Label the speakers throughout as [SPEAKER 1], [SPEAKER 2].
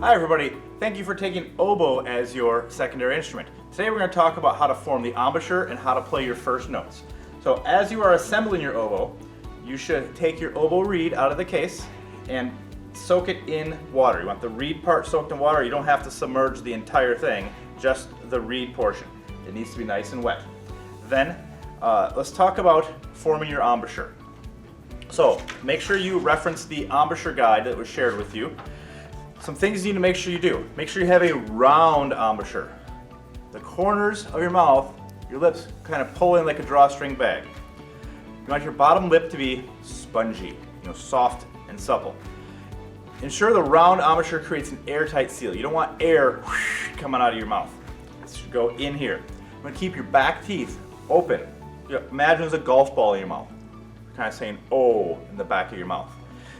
[SPEAKER 1] Hi everybody, thank you for taking oboe as your secondary instrument. Today we're going to talk about how to form the embouchure and how to play your first notes. So as you are assembling your oboe, you should take your oboe reed out of the case and soak it in water. You want the reed part soaked in water. You don't have to submerge the entire thing, just the reed portion. It needs to be nice and wet. Then let's talk about forming your embouchure. So make sure you reference the embouchure guide that was shared with you. Some things you need to make sure you do. Make sure you have a round embouchure. The corners of your mouth, your lips kind of pull in like a drawstring bag. You want your bottom lip to be spongy, soft and supple. Ensure the round embouchure creates an airtight seal. You don't want air coming out of your mouth. It should go in here. You want to keep your back teeth open. Imagine there's a golf ball in your mouth. You're kind of saying "oh" in the back of your mouth.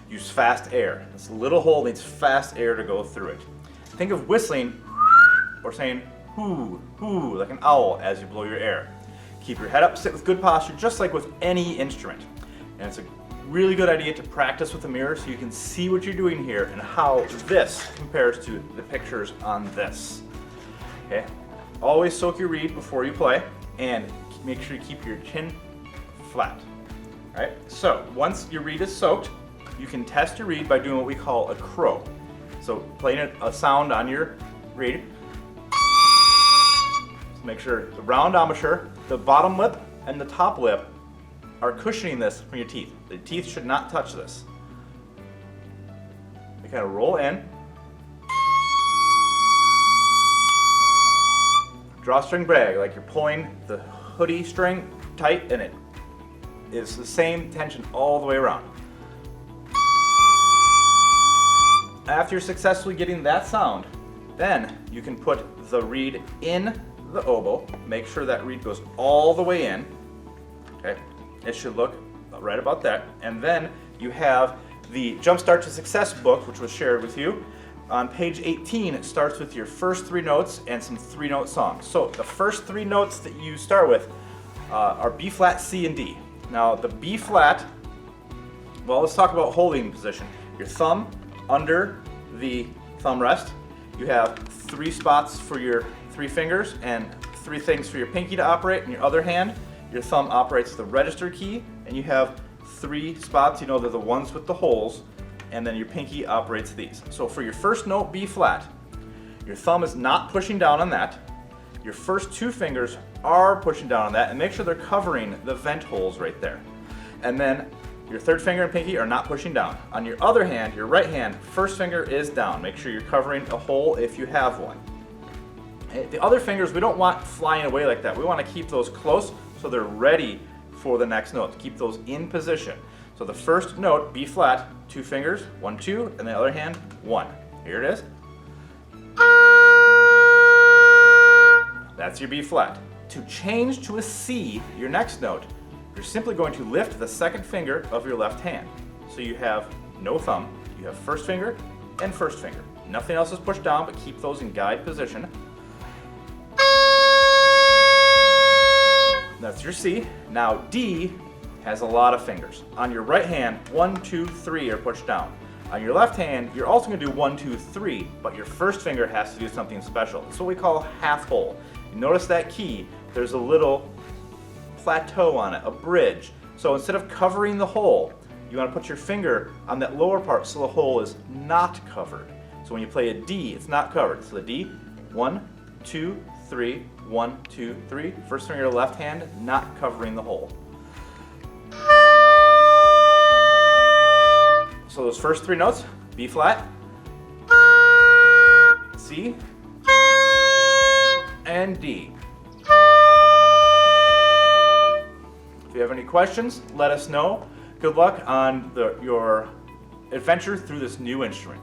[SPEAKER 1] Use fast air. This little hole needs fast air to go through it. Think of whistling or saying "hoo, hoo" like an owl as you blow your air. Keep your head up, sit with good posture, just like with any instrument. And it's a really good idea to practice with a mirror so you can see what you're doing here and how this compares to the pictures on this. Okay? Always soak your reed before you play and make sure you keep your chin flat. All right? So once your reed is soaked, you can test your reed by doing what we call a crow. So playing a sound on your reed. So make sure the round embouchure, the bottom lip, and the top lip are cushioning this from your teeth. The teeth should not touch this. They kind of roll in. Drawstring brag, like you're pulling the hoodie string tight and it is the same tension all the way around. After you're successfully getting that sound, then you can put the reed in the oboe. Make sure that reed goes all the way in. Okay, it should look right about that. And then you have the Jumpstart to Success book, which was shared with you. On page 18, it starts with your first 3 notes and some 3-note songs. So the first 3 notes that you start with are B flat, C, and D. Now the B flat, well, let's talk about holding position. Your thumb under the thumb rest. You have 3 spots for your 3 fingers and 3 things for your pinky to operate. In your other hand, your thumb operates the register key, and you have 3 spots, they're the ones with the holes, and then your pinky operates these. So for your first note, B flat, your thumb is not pushing down on that. Your first 2 fingers are pushing down on that, and make sure they're covering the vent holes right there. And then your 3rd finger and pinky are not pushing down. On your other hand, your right hand, first finger is down. Make sure you're covering a hole if you have one. The other fingers, we don't want flying away like that. We want to keep those close so they're ready for the next note. Keep those in position. So the first note, B flat, 2 fingers, 1, 2, and the other hand, 1. Here it is. That's your B flat. To change to a C, your next note, you're simply going to lift the 2nd finger of your left hand. So you have no thumb, you have first finger and first finger. Nothing else is pushed down, but keep those in guide position. That's your C. Now D has a lot of fingers. On your right hand, 1, 2, 3 are pushed down. On your left hand, you're also going to do 1, 2, 3, but your first finger has to do something special. It's what we call half hole. You notice that key, there's a little plateau on it, a bridge. So instead of covering the hole, you want to put your finger on that lower part so the hole is not covered. So when you play a D, it's not covered. So the D, 1, 2, 3, 1, 2, 3. First finger of the left hand, not covering the hole. So those first 3 notes, B flat, C, and D. If you have any questions, let us know. Good luck on your adventure through this new instrument.